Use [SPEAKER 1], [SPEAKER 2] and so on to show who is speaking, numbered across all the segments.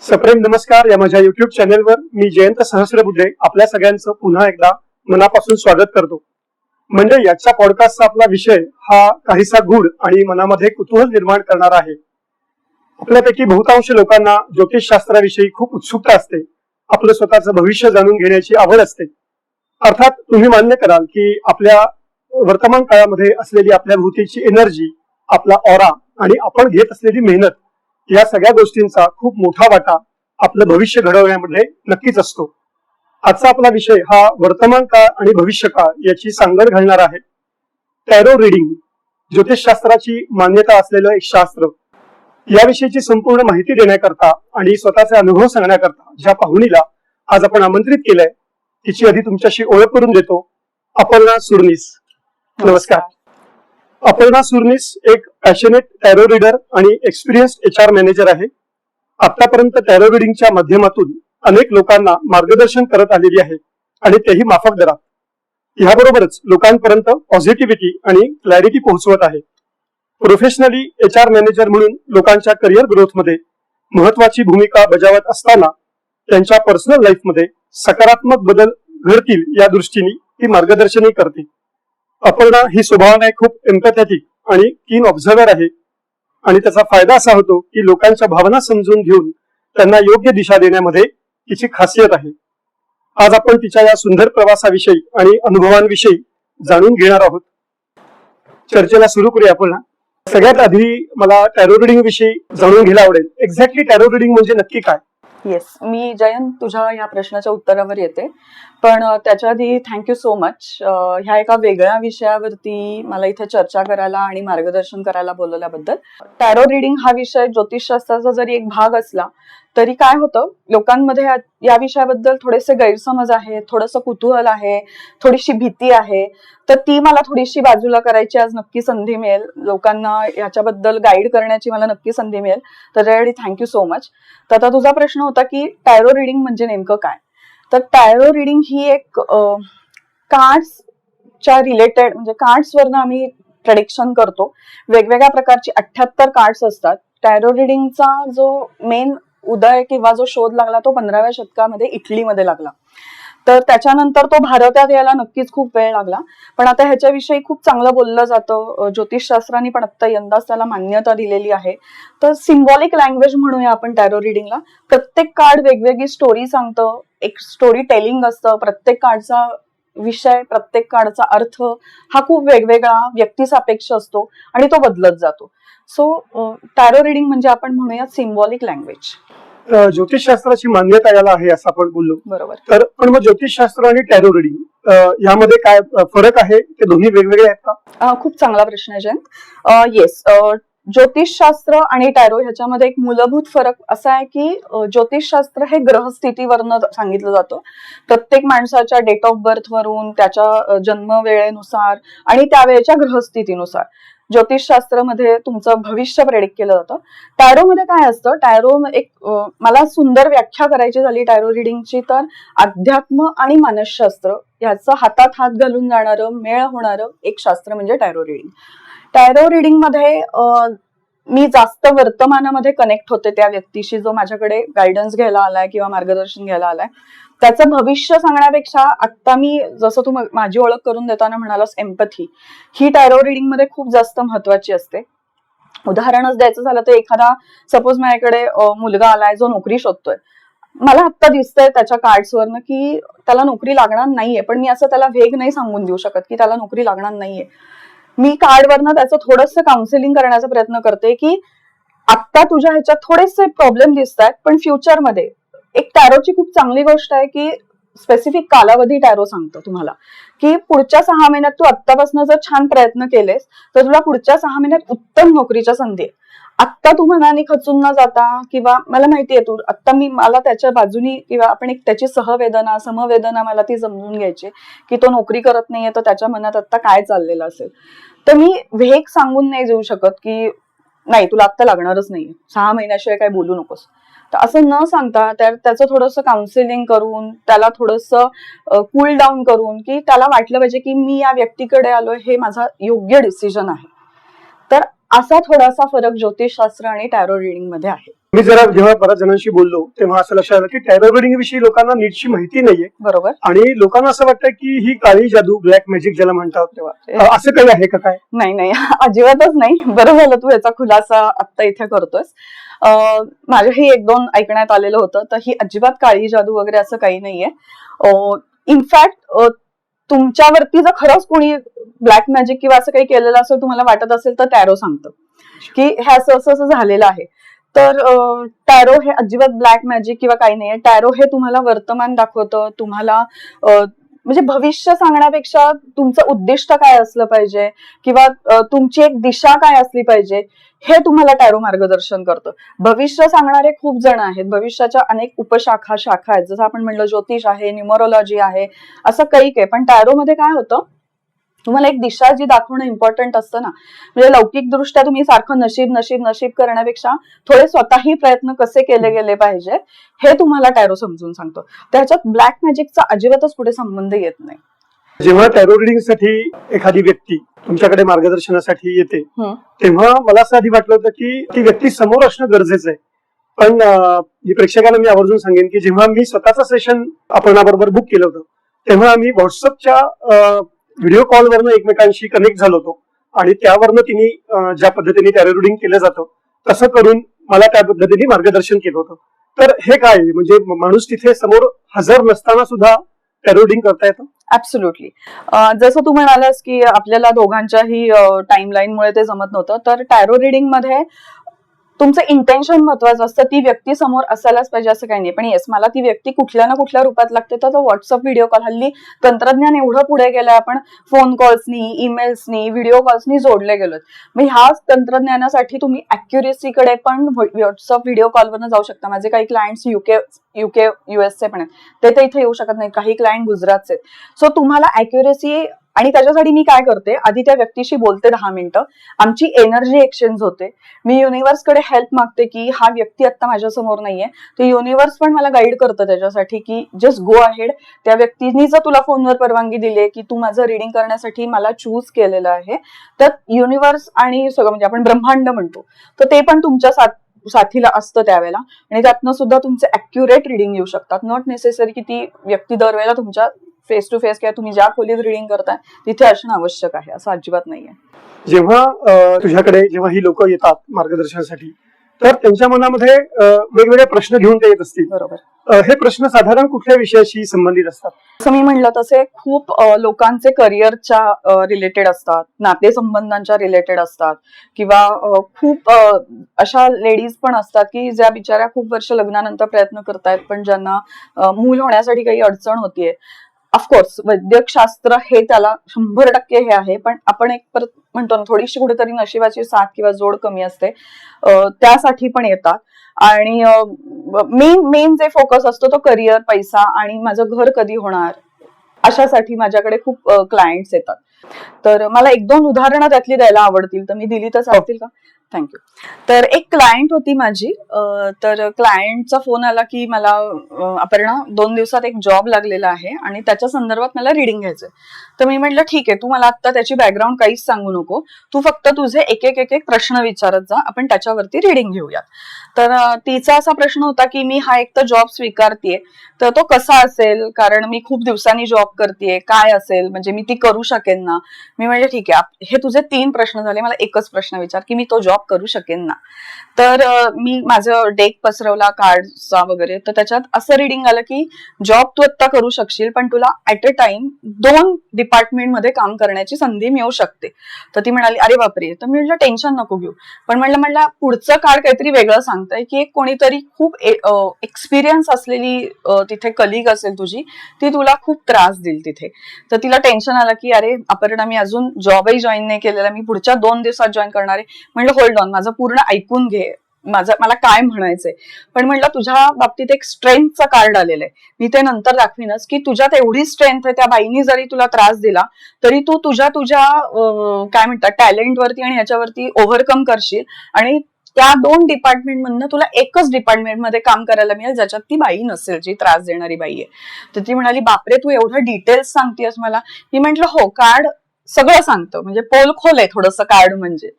[SPEAKER 1] सप्रेम नमस्कार. या माझ्या युट्यूब चॅनेलवर मी जयंत सहस्रबुद्धे आपल्या सगळ्यांचं पुन्हा एकदा मनापासून स्वागत करतो. म्हणजे याच्या पॉडकास्टचा आपला विषय हा काहीसा गूढ आणि मनामध्ये कुतूहल निर्माण करणारा आहे. आपल्यापैकी बहुतांश लोकांना ज्योतिषशास्त्राविषयी खूप उत्सुकता असते. आपलं स्वतःचं भविष्य जाणून घेण्याची आवड असते. अर्थात तुम्ही मान्य कराल की आपल्या वर्तमान काळामध्ये असलेली आपल्या भोवतीची एनर्जी, आपला ऑरा आणि आपण घेत असलेली मेहनत या सगळ्या गोष्टींचा खूप मोठा वाटा आपलं भविष्य घडवण्यामध्ये नक्कीच असतो. आजचा आपला विषय हा वर्तमान काळ आणि भविष्य काळ याची सांगड घालणार आहे. टॅरो रिडिंग, ज्योतिषशास्त्राची मान्यता असलेलं एक शास्त्र. याविषयीची संपूर्ण माहिती देण्याकरता आणि स्वतःचे अनुभव सांगण्याकरता ज्या पाहुणीला आज आपण आमंत्रित केलंय तिची आधी तुमच्याशी ओळख करून देतो. अपर्णा सुरनीस. नमस्कार. अपर्णा सुरनीस एक पॅशनेट टॅरो रीडर आणि एक्सपिरियन्स्ड HR मॅनेजर आहे. आतापर्यंत टॅरो रिडिंगच्या माध्यमातून अनेक लोकांना मार्गदर्शन करत आलेली आहे आणि तेही माफक दरात. याबरोबरच लोकांपर्यंत पॉझिटिव्हिटी आणि क्लॅरिटी पोहोचवत आहे. प्रोफेशनली HR मॅनेजर म्हणून लोकांच्या करिअर ग्रोथमध्ये महत्वाची भूमिका बजावत असताना त्यांच्या पर्सनल लाईफमध्ये सकारात्मक बदल घडतील या दृष्टीने ती मार्गदर्शनही करते. अपर्णा ही स्वभावाने खूप एम्पॅथेटिक आणि कीन ऑब्झर्वर आहे आणि त्याचा फायदा असा होतो की लोकांच्या भावना समजून घेऊन त्यांना योग्य दिशा देण्यामध्ये तिची खासियत आहे. आज आपण तिच्या या सुंदर प्रवासाविषयी आणि अनुभवांविषयी जाणून घेणार आहोत. चर्चेला सुरू करूया. अपर्णा, सगळ्यात आधी मला टॅरो रिडिंग विषयी जाणून घ्यायला आवडेल. एक्झॅक्टली टॅरो रिडिंग म्हणजे नक्की काय?
[SPEAKER 2] येस, मी जयंत तुझ्या या प्रश्नाच्या उत्तरावर येते, पण त्याच्या आधी थँक्यू सो मच ह्या एका वेगळ्या विषयावरती मला इथे चर्चा करायला आणि मार्गदर्शन करायला बोलवल्याबद्दल. टॅरो रिडिंग हा विषय ज्योतिषशास्त्राचा जरी एक भाग असला तरी काय होतं, लोकांमध्ये या विषयाबद्दल थोडेसे गैरसमज आहे, थोडंसं कुतूहल आहे, थोडीशी भीती आहे. तर ती मला थोडीशी बाजूला करायची आज नक्की संधी मिळेल. लोकांना याच्याबद्दल गाईड करण्याची मला नक्की संधी मिळेल. तर त्यासाठी थँक्यू सो मच. तर आता तुझा प्रश्न होता की टॅरो रिडिंग म्हणजे नेमकं काय. तर टॅरो रिडिंग ही एक कार्ड्सच्या रिलेटेड, म्हणजे कार्ड्सवरनं आम्ही प्रेडिक्शन करतो. वेगवेगळ्या प्रकारची 78 कार्ड्स असतात. टॅरो रिडिंगचा जो मेन उदय किंवा जो शोध लागला तो 15व्या शतकामध्ये इटलीमध्ये लागला. तर त्याच्यानंतर तो भारतात यायला नक्कीच खूप वेळ लागला. पण आता ह्याच्याविषयी खूप चांगलं बोललं जातं. ज्योतिषशास्त्राने पण आता यंदाच त्याला मान्यता दिलेली आहे. तर सिम्बॉलिक लँग्वेज म्हणूया आपण टॅरो रिडिंगला. प्रत्येक कार्ड वेगवेगळी स्टोरी सांगतं, एक स्टोरी टेलिंग असतं. प्रत्येक कार्डचा विषय, प्रत्येक कार्डचा अर्थ हा खूप वेगवेगळा, व्यक्तिसापेक्ष असतो आणि तो बदलत जातो. सो टॅरो रिडिंग म्हणजे आपण म्हणूया सिम्बॉलिक लँग्वेज.
[SPEAKER 1] ज्योतिषशास्त्राची मान्यता याला आहे असं आपण बोललो.
[SPEAKER 2] बरोबर.
[SPEAKER 1] तर पण मग ज्योतिषशास्त्र आणि टॅरो रिडिंग यामध्ये काय फरक आहे? ते दोन्ही वेगवेगळे आहेत का?
[SPEAKER 2] खूप चांगला प्रश्न आहे जयंत. येस, ज्योतिषशास्त्र आणि टॅरो ह्याच्यामध्ये एक मूलभूत फरक असा आहे की ज्योतिषशास्त्र हे ग्रहस्थितीवरनं सांगितलं जातं. प्रत्येक माणसाच्या डेट ऑफ बर्थ वरून, त्याच्या जन्मवेळेनुसार आणि त्यावेळेच्या ग्रहस्थितीनुसार ज्योतिषशास्त्रामध्ये तुमचं भविष्य प्रेडिक्ट केलं जातं. टॅरो मध्ये काय असतं, टॅरो एक मला सुंदर व्याख्या करायची झाली टॅरो रिडिंगची तर अध्यात्म आणि मानसशास्त्र याचं हातात हात घालून जाणारं, मेळ होणारं एक शास्त्र म्हणजे टॅरो रिडिंग. टॅरो रिडिंग मध्ये मी जास्त वर्तमानामध्ये कनेक्ट होते त्या व्यक्तीशी जो माझ्याकडे गायडन्स घ्यायला आलाय किंवा मार्गदर्शन घ्यायला आलाय. त्याचं भविष्य सांगण्यापेक्षा आता मी जसं तू माझी ओळख करून देताना म्हणालास एम्पथी, ही टॅरो रिडिंग मध्ये खूप जास्त महत्वाची असते. उदाहरणच द्यायचं झालं तर एखादा सपोज माझ्याकडे मुलगा आलाय जो नोकरी शोधतोय. मला आत्ता दिसतंय त्याच्या कार्ड्सवरनं की त्याला नोकरी लागणार नाहीये, पण मी असं त्याला वेग नाही सांगून देऊ शकत की त्याला नोकरी लागणार नाहीये. मी कार्डवरनं त्याचं थोडंसं काउन्सिलिंग करण्याचा प्रयत्न करते की आत्ता तुझ्या ह्याच्यात थोडेसे प्रॉब्लेम दिसत आहेत, पण फ्युचरमध्ये एक टॅरोची खूप चांगली गोष्ट आहे की स्पेसिफिक कालावधी टॅरो सांगतो तुम्हाला की पुढच्या 6 महिन्यात तू आत्तापासून जर छान प्रयत्न केलेस तर तुला पुढच्या 6 महिन्यात उत्तम नोकरीच्या संधी आहे. आत्ता तू मनाने खचून न जाता, किंवा मला माहितीये तू आत्ता मला त्याच्या बाजूनी किंवा आपण एक त्याची सहवेदना, समवेदना मला ती समजून घ्यायची की तो नोकरी करत नाहीये तर त्याच्या मनात आत्ता काय चाललेलं असेल. तर मी वेग सांगून नाही जाऊ शकत की नाही तुला आत्ता लागणारच नाहीये, 6 महिन्याशिवाय काय बोलू नकोस. तर असं न सांगता त्याचं थोडंसं काउन्सिलिंग करून, त्याला थोडंसं कूल डाऊन करून की त्याला वाटलं पाहिजे की मी या व्यक्तीकडे आलोय हे माझा योग्य डिसिजन आहे. तर असा थोडासा फरक ज्योतिषशास्त्र आणि टॅरो रिडिंग मध्ये आहे.
[SPEAKER 1] मी जरा जेव्हा बऱ्याच जणांशी बोललो तेव्हा असं लक्षात आलं की टॅरो रिडिंग विषयी लोकांना नीटची माहिती नाहीये.
[SPEAKER 2] बरोबर.
[SPEAKER 1] आणि लोकांना असं वाटतं की ही काळी जादू, ब्लॅक मॅजिक ज्याला म्हणतात, असं काही आहे का काय?
[SPEAKER 2] नाही अजिबातच नाही. बरं झालं तू याचा खुलासा आता इथे करतोयस. माझ्याही एक दोन ऐकण्यात आलेलं होतं, तर ही अजिबात काळी जादू वगैरे असं काही नाहीये. इनफॅक्ट तुमच्यावरती जर खरंच कोणी ब्लॅक मॅजिक किंवा असं काही केलेलं असेल तुम्हाला वाटत असेल तर टॅरो सांगतं की हे असं असं असं झालेलं आहे. तर टॅरो हे अजिबात ब्लॅक मॅजिक किंवा काही नाहीये. टॅरो हे तुम्हाला वर्तमान दाखवतं, तुम्हाला म्हणजे भविष्य सांगण्यापेक्षा तुमचं उद्दिष्ट काय असलं पाहिजे किंवा तुमची एक दिशा काय असली पाहिजे हे तुम्हाला टॅरो मार्गदर्शन करतं. भविष्य सांगणारे खूप जण आहेत, भविष्याच्या अनेक उपशाखा शाखा आहेत, जसं आपण म्हणलं ज्योतिष आहे, न्यूमरोलॉजी आहे, असं काही काही. पण टॅरो मध्ये काय होतं, तुम्हाला एक दिशा जी दाखवणं इम्पॉर्टंट असतं ना. म्हणजे लौकिक दृष्ट्या तुम्ही सारखं नशीब नशीब नशीब करण्यापेक्षा थोडे स्वतःही प्रयत्न कसे केले गेले पाहिजे हे तुम्हाला टॅरो समजून सांगतो. त्याच्यात ब्लॅक मॅजिकचा अजिबातच कुठे संबंध येत नाही.
[SPEAKER 1] जेव्हा टॅरो रिडिंग साठी एखादी व्यक्ती तुमच्याकडे मार्गदर्शनासाठी येते तेव्हा मला असं आधी वाटलं होतं की ती व्यक्ती समोर असणं गरजेचं आहे. पण प्रेक्षकांना मी आवर्जून सांगेन की जेव्हा मी स्वतःचं सेशन आपणाबरोबर बुक केलं होतं तेव्हा आम्ही व्हॉट्सअपच्या व्हिडिओ कॉलवरनं एकमेकांशी कनेक्ट झालो होतो आणि त्यावरनं तिने ज्या पद्धतीने टॅरो रिडिंग केलं जातं तसं करून मला त्या पद्धतीने मार्गदर्शन केलं होतं. तर हे काय म्हणजे माणूस तिथे समोर हजर नसताना सुद्धा टॅरो रिडिंग करता येतं?
[SPEAKER 2] ऍब्सोल्युटली. जसं तू म्हणालास की आपल्याला दोघांच्याही टाइमलाईन मुळे ते जमत नव्हतं, तर टॅरो रिडिंग मध्ये तुमचं इंटेन्शन महत्वाचं असतं. ती व्यक्ती समोर असायलाच पाहिजे असं काही नाही. पण येस, मला ती व्यक्ती कुठल्या ना कुठल्या रूपात लागते, तर तो व्हॉट्सअप व्हिडिओ कॉल. हल्ली तंत्रज्ञान एवढं पुढे गेलंय, आपण फोन कॉल्सनी, ईमेल्सनी, व्हिडिओ कॉल्सनी जोडले गेलोत. मग ह्या तंत्रज्ञानासाठी तुम्ही अॅक्युरेसीकडे पण व्हॉट्सअप व्हिडिओ कॉलवरनं जाऊ शकता. माझे काही क्लायंट्स युके युएसचे पण आहेत, ते तर इथे येऊ शकत नाही. काही क्लायंट गुजरातचे. सो तुम्हाला अॅक्युरेसी, आणि त्याच्यासाठी मी काय करते, आधी त्या व्यक्तीशी बोलते 10 मिनिटं, आमची एनर्जी एक्सचेंज होते. मी युनिव्हर्सकडे हेल्प मागते की हा व्यक्ती आता माझ्या समोर नाहीये, तर युनिव्हर्स पण मला गाईड करतं त्याच्यासाठी की जस्ट गो अहेड. त्या व्यक्तीने जर तुला फोनवर परवानगी दिली की तू माझं रिडिंग करण्यासाठी मला चूज केलेलं आहे, तर युनिव्हर्स आणि सगळं म्हणजे आपण ब्रह्मांड म्हणतो, तर ते पण तुमच्या साथीला असतं त्यावेळेला. आणि त्यातनं सुद्धा तुमचे अॅक्युरेट रिडिंग येऊ शकतात. नॉट नेसेसरी की ती व्यक्ती दरवेळेला तुमच्या फेस टू फेस किंवा तुम्ही ज्या खोलीत रिडिंग करताय तिथे असणं आवश्यक आहे, असं अजिबात नाहीये.
[SPEAKER 1] जेव्हा तुझ्याकडे जेव्हा ही लोक येतात मार्गदर्शनासाठी तर त्यांच्या मनामध्ये वेगवेगळे प्रश्न घेऊन ते येत असतील.
[SPEAKER 2] बरोबर.
[SPEAKER 1] हे प्रश्न साधारण कुठल्या विषयाशी संबंधित असतात?
[SPEAKER 2] असं मी म्हणलं तसे खूप लोकांचे करिअरच्या रिलेटेड असतात, नातेसंबंधांच्या रिलेटेड असतात, किंवा खूप अशा लेडीज पण असतात की ज्या बिचाऱ्या खूप वर्ष लग्नानंतर प्रयत्न करतायत पण ज्यांना मूल होण्यासाठी काही अडचण होतीये. ऑफकोर्स वैद्यकशास्त्र हे त्याला 100% हे आहे, पण आपण एक परत म्हणतो ना, थोडीशी कुठेतरी नशिबाची साथ किंवा जोड कमी असते, त्यासाठी पण येतात. आणि मेन जे फोकस असतो तो करिअर, पैसा आणि माझं घर कधी होणार, अशासाठी माझ्याकडे खूप क्लायंट्स येतात. तर मला 1-2 उदाहरणं त्यातली द्यायला आवडतील, तर मी दिली तर चालतील का? थँक्यू. तर एक क्लायंट होती माझी, तर क्लायंटचा फोन आला की मला अपर्णा 2 दिवसात एक जॉब लागलेला आहे आणि त्याच्या संदर्भात मला रिडिंग घ्यायचंय. तर मी म्हटलं ठीक आहे, तू मला आता त्याची बॅकग्राऊंड काहीच सांगू नको, तू फक्त तुझे एक एक प्रश्न विचारत जा, आपण त्याच्यावरती रिडिंग घेऊयात. तर तिचा असा प्रश्न होता की मी हा एक तर जॉब स्वीकारतेय, तर तो कसा असेल, कारण मी खूप दिवसांनी जॉब करतेय, काय असेल, म्हणजे मी ती करू शकेन ना. मी म्हणजे ठीक आहे, हे तुझे 3 प्रश्न झाले, मला एकच प्रश्न विचार की मी तो जॉब करू शकेन ना. तर मी माझं डेक पसरवला कार्डचा वगैरे, तर त्याच्यात असं रिडिंग आलं की जॉब तू आता करू शकशील, पण तुला ऍट अ टाइम 2 डिपार्टमेंटमध्ये काम करण्याची संधी मिळू शकते. तर ती म्हणाली अरे बापरे. तर मी म्हटलं टेन्शन नको घेऊ, पण म्हणलं पुढचं कार्ड काहीतरी वेगळं सांगतंय की एक कोणीतरी खूप एक्सपिरियन्स असलेली तिथे कलिग असेल तुझी, ती तुला खूप त्रास देईल तिथे. तर तिला टेन्शन आलं की अरे अपर्णा, मी अजून जॉबही जॉईन नाही केलेला, मी पुढच्या 2 दिवसात जॉईन करणार आहे. म्हणलं होल्ड ऑन, माझं पूर्ण ऐकून घे, मला काय म्हणायचंय. पण म्हणलं तुझ्या बाबतीत एक स्ट्रेंथचं कार्ड आलेलं आहे, मी ते नंतर दाखवीनच, की तुझ्यात एवढी स्ट्रेंथ आहे, त्या बाईनी जरी तुला त्रास दिला तरी तू तुझ्या काय म्हणतात टॅलेंटवरती आणि ह्याच्यावरती ओव्हरकम करशील, आणि त्या 2 डिपार्टमेंट मधनं तुला एकच डिपार्टमेंटमध्ये काम करायला मिळेल ज्याच्यात ती बाई नसेल, जी त्रास देणारी बाई आहे. तर ती म्हणाली बापरे, तू एवढं डिटेल्स सांगतेस मला. मी म्हंटल हो, कार्ड सगळं सांगतं, म्हणजे पोल खोल आहे थोडंसं कार्ड म्हणजे.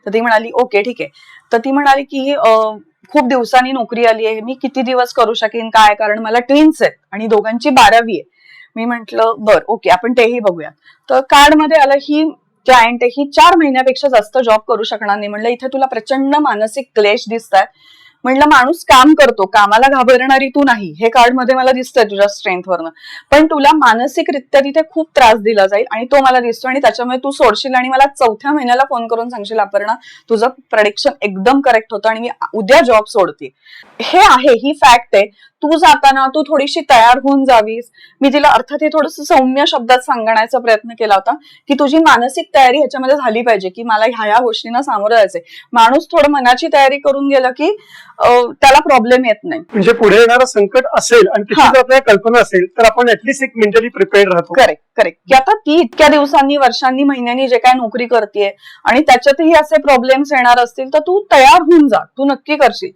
[SPEAKER 2] तर ती म्हणाली ओके ठीक आहे. तर ती म्हणाली की खूप दिवसांनी नोकरी आली आहे, मी किती दिवस करू शकेन काय, कारण मला ट्विन्स आहेत आणि दोघांची 12वी आहे. मी म्हंटल बर ओके आपण तेही बघूया. तर कार्डमध्ये आलं ही क्लायंट आहे, ही 4 महिन्यापेक्षा जास्त जॉब करू शकणार नाही. म्हणलं इथे तुला प्रचंड मानसिक क्लेश दिसतात. म्हणलं माणूस काम करतो, कामाला घाबरणारी तू नाही, हे कार्ड मध्ये मला दिसतंय तुझ्या स्ट्रेंथवरनं, पण तुला मानसिकरित्या तिथे खूप त्रास दिला जाईल आणि तो मला दिसतो आणि त्याच्यामुळे तू सोडशील आणि मला 4थ्या महिन्याला फोन करून सांगशील अपर्णा तुझं प्रेडिक्शन एकदम करेक्ट होतं आणि मी उद्या जॉब सोडते. हे आहे, ही फॅक्ट आहे. तू जाताना तू थोडीशी तयार होऊन जावीस. मी तिला अर्थात हे थोडंसं सौम्य शब्दात सांगण्याचा प्रयत्न केला होता की तुझी मानसिक तयारी ह्याच्यामध्ये झाली पाहिजे की मला ह्या गोष्टींना सामोरं जायचंय. माणूस थोडं मनाची तयारी करून गेला की त्याला प्रॉब्लेम येत नाही.
[SPEAKER 1] म्हणजे पुढे येणारं संकट असेल आणि त्याची जर आपल्याला कल्पना असेल तर आपण ऍटलीस्ट एक मेंटली प्रिपेअर्ड राहतो.
[SPEAKER 2] करेक्ट की आता ती इतक्या दिवसांनी वर्षांनी महिन्यांनी जे काय नोकरी करते आणि त्याच्यातही असे प्रॉब्लेम्स येणार असतील तर तू तयार होऊन जा, तू नक्की करशील.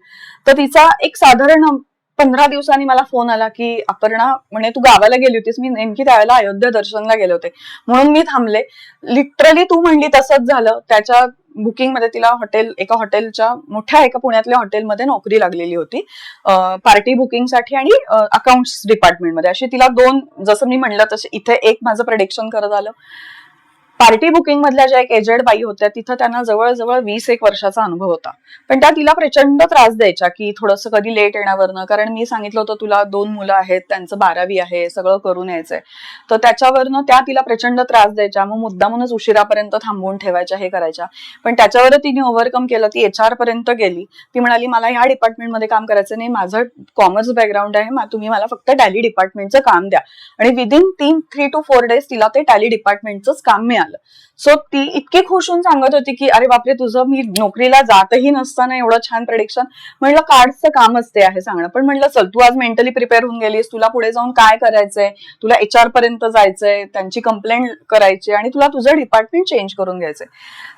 [SPEAKER 2] तर तिचा एक साधारण 15 दिवसांनी मला फोन आला की अपर्णा म्हणे तू गावाला गेली होतीस. मी नेमकी त्यावेळेला अयोध्या दर्शनला गेले होते म्हणून मी थांबले. लिटरली तू म्हणली तसंच झालं. त्याच्या बुकिंग मध्ये तिला एका हॉटेलच्या मोठ्या एका पुण्यातल्या हॉटेलमध्ये नोकरी लागलेली होती पार्टी बुकिंगसाठी आणि अकाउंट्स डिपार्टमेंटमध्ये. अशी तिला 2, जसं मी म्हणलं तसे इथे एक माझं प्रेडिक्शन करत आलं. पार्टी बुकिंग मधल्या ज्या एक एजेड बाई होत्या तिथं त्यांना जवळजवळ 20 वर्षाचा अनुभव होता, पण त्या तिला प्रचंड त्रास द्यायच्या की थोडंसं कधी लेट येण्यावरनं, कारण मी सांगितलं होतं तुला 2 मुलं आहेत, त्यांचं 12वी आहे, सगळं करून यायचंय, तर त्याच्यावरनं त्या तिला प्रचंड त्रास द्यायच्या. मग मुद्दामूनच उशिरापर्यंत थांबवून ठेवायच्या, हे करायच्या. पण त्याच्यावर तिने ओव्हरकम केलं. ती HR पर्यंत गेली. ती म्हणाली मला ह्या डिपार्टमेंटमध्ये काम करायचं नाही, माझं कॉमर्स बॅकग्राऊंड आहे, तुम्ही मला फक्त टॅली डिपार्टमेंटचं काम द्या. आणि विदिन 3 to 4 days तिला ते टॅली डिपार्टमेंटच काम मिळालं. सो ती इतकी खुश होऊन सांगत होती की अरे बापरे तुझं मी नोकरीला जातही नसताना एवढं छान प्रेडिक्शन. म्हणलं कार्डचं कामच ते आहे सांगणं, पण म्हणलं चल तू आज मेंटली प्रिपेअर होऊन गेलीस, तुला पुढे जाऊन काय करायचंय, तुला HR पर्यंत जायचंय, त्यांची कंप्लेंट करायची आणि तुला तुझं डिपार्टमेंट चेंज करून घ्यायचंय.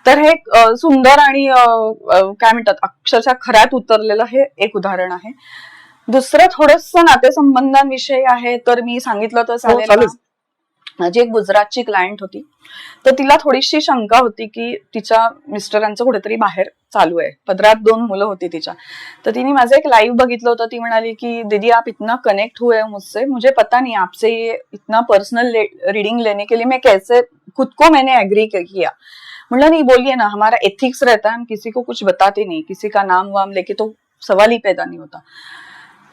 [SPEAKER 2] तर हे सुंदर आणि काय म्हणतात अक्षरशः खऱ्यात उतरलेलं हे एक उदाहरण आहे. दुसरं थोडंसं नातेसंबंधांविषयी आहे, तर मी सांगितलं तर चालेल. माझी एक गुजरातची क्लायंट होती, तर तिला थोडीशी शंका होती की तिच्या मिस्टरांचं कुठेतरी बाहेर चालू आहे. पदरात 2 मुलं होती तिच्या. तर तिने माझं एक लाईव्ह बघितलं होतं. ती म्हणाली की दीदी आप इतना कनेक्ट हुए मुझसे, मुझे पता नहीं आपसे ये इतना पर्सनल रीडिंग लेने के लिए मैं कैसे खुद को मैंने एग्री किया. म्हणलं नहीं बोलिए ना, हमारा एथिक्स रहता है, हम किसी को कुछ बताते नहीं, किसी का नाम वाम लेके तो सवाल ही पैदा नहीं होता.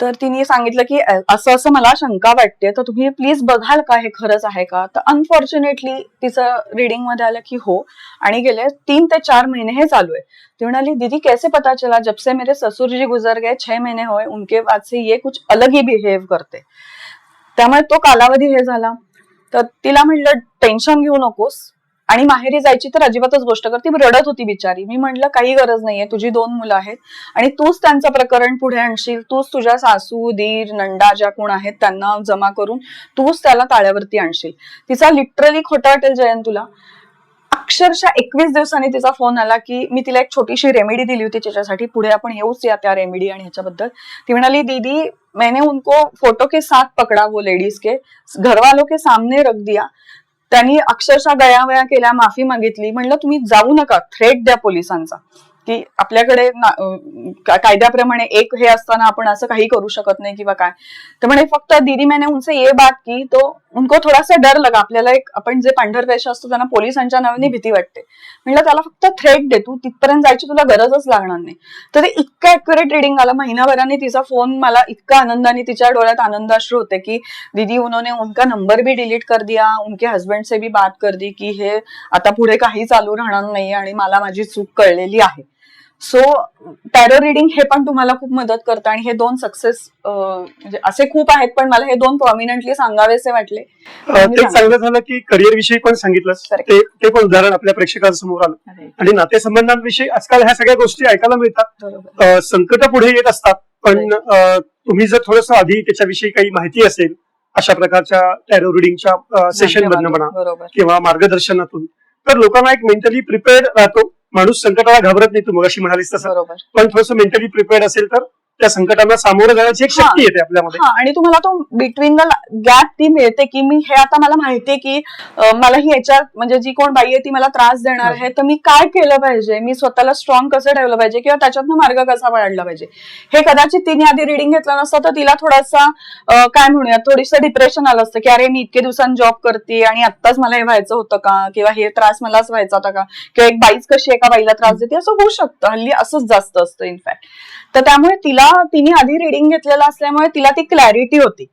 [SPEAKER 2] तर तिने सांगितलं की असं असं मला शंका वाटते, तर तुम्ही प्लीज बघाल का हे खरंच आहे का. तर अनफॉर्च्युनेटली तिचं रिडिंग मध्ये आलं की हो, आणि गेले 3 ते 4 महिने हे चालू आहे. ती म्हणाली दीदी कैसे पता चला, जब से मेरे ससुर जी गुजर गए 6 महीने हुए, उनके बाद से ये कुछ अलग ही बिहेव करते. त्यामुळे तो कालावधी हे झाला. तर तिला म्हटलं टेन्शन घेऊ नकोस, आणि माहेरी जायची तर अजिबातच गोष्ट कर. ती रडत होती बिचारी. मी म्हटलं काही गरज नाहीये, तुझी 2 मुलं आहेत आणि तूच त्यांचं प्रकरण पुढे आणशील, तूच तुझ्या सासू दीर नंदा ज्या कोण आहेत त्यांना जमा करून तूच त्याला ताळ्यावरती आणशील. तिचा लिटरली खोटा वाटेल जयंत तुला, अक्षरशः 21 दिवसांनी तिचा फोन आला की मी तिला एक छोटीशी रेमेडी दिली होती त्याच्यासाठी, पुढे आपण येऊच या त्या रेमेडी आणि ह्याच्याबद्दल. ती म्हणाली दीदी मैंने उनको फोटो के साथ पकडा, वो लेडीज के घरवालों के सामने रख दिया. त्यांनी अक्षरशः गयावया केल्या, माफी मागितली. म्हणलं तुम्ही जाऊ नका, थ्रेट द्या पोलिसांचा की आपल्याकडे कायद्याप्रमाणे एक हे असताना आपण असं काही करू शकत नाही किंवा काय. तर म्हणे फक्त दीदी मैंने उनसे ये बात की तो उनको थोडासा डर लगा. आपल्याला एक आपण जे पांढर पेशा असतो त्यांना पोलिसांच्या नावाने भीती वाटते. म्हणलं त्याला फक्त थ्रेट दे, तू तिथपर्यंत जायची तुला गरजच लागणार नाही. तर ते इतकं ऍक्युरेट रिडिंग आलं. महिनाभराने तिचा फोन मला इतका आनंदाने, तिच्या डोळ्यात आनंदाश्रू होते की दीदी उन्होंने उनका नंबर भी डिलीट कर दिया, उनके हस्बैंड से भी बात कर दी की हे आता पुढे काही चालू राहणार नाही आणि मला माझी चूक कळलेली आहे. सो टॅरो रिडिंग हे पण तुम्हाला खूप मदत करतं आणि हे 2 सक्सेस म्हणजे असे खूप आहेत, पण मला हे 2 प्रॉमिनंटली सांगावेसे वाटले.
[SPEAKER 1] ते चांगलं झालं की करिअर विषयी पण सांगितलं, ते पण उदाहरण आपल्या प्रेक्षकांसमोर आलं. आणि नातेसंबंधांविषयी आजकाल ह्या सगळ्या गोष्टी ऐकायला मिळतात. संकट पुढे येत असतात, पण तुम्ही जर थोडंसं आधी त्याच्याविषयी काही माहिती असेल अशा प्रकारच्या टॅरो रिडिंगच्या सेशन मधनं म्हणा किंवा मार्गदर्शनातून, तर लोकांना एक मेंटली प्रिपेअर्ड राहतो. माणूस संकटाला घाबरत नाही, तू मगाशी म्हणालीस तसं, पण थोडंसं मेंटली प्रिपेअर्ड असेल तर त्या संकटांना सामोरं जाण्याची एक शक्ती येते आपल्यामध्ये.
[SPEAKER 2] हा, आणि तुम्हाला तो बिटवीन द गॅप ती मिळते की मी हे आता मला माहितीये की मला ही याच्यात म्हणजे जी कोण बाई आहे ती मला त्रास देणार आहे, तर मी काय केलं पाहिजे, मी स्वतःला स्ट्रॉंग कसं ठेवलं पाहिजे किंवा त्याच्यातनं मार्ग कसा काढला पाहिजे. हे कदाचित तिने आधी रिडिंग घेतलं नसतं तर तिला थोडासा काय म्हणूया थोडीसं डिप्रेशन आलं असतं की अरे मी इतके दिवसांनी जॉब करते आणि आत्ताच मला हे व्हायचं होतं का, किंवा हे त्रास मलाच व्हायचा होता का, किंवा एक बाईच कशी एका बाईला त्रास देते, असं होऊ शकतं. हल्ली असंच जास्त असतं इनफॅक्ट. तर त्यामुळे तिने आधी रिडिंग घेतलेलं असल्यामुळे तिला ती क्लॅरिटी होती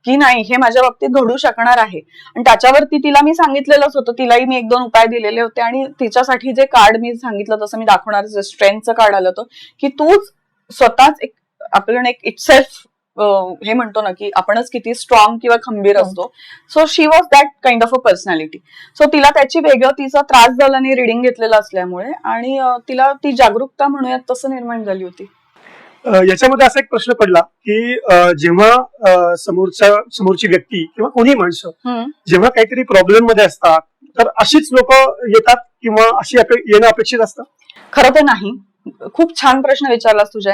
[SPEAKER 2] की नाही हे माझ्या बाबतीत घडू शकणार आहे. आणि त्याच्यावरती तिला मी सांगितलेलंच होतं, तिलाही मी 1-2 उपाय दिलेले होते. आणि तिच्यासाठी जे कार्ड मी सांगितलं तसं मी दाखवणार, स्ट्रेंथचं कार्ड आलं होतं की तूच स्वतःच एक आपण एक इट सेल्फ हे म्हणतो ना की आपणच किती स्ट्रॉंग किंवा खंबीर असतो. So she was that kind of a personality. So तिला त्याची वेगळं तिचा त्रास झाला नाही रिडिंग घेतलेला असल्यामुळे, आणि तिला ती जागरूकता म्हणूयात तसं निर्माण झाली होती.
[SPEAKER 1] याच्यामध्ये असा एक प्रश्न पडला की जेव्हा समोरची व्यक्ती किंवा कोणी माणसं जेव्हा काहीतरी प्रॉब्लेम मध्ये असतात तर अशीच लोक येतात किंवा अशी येणं अपेक्षित असतं?
[SPEAKER 2] खरं तर नाही. खूप छान प्रश्न विचारलास तुझ्या.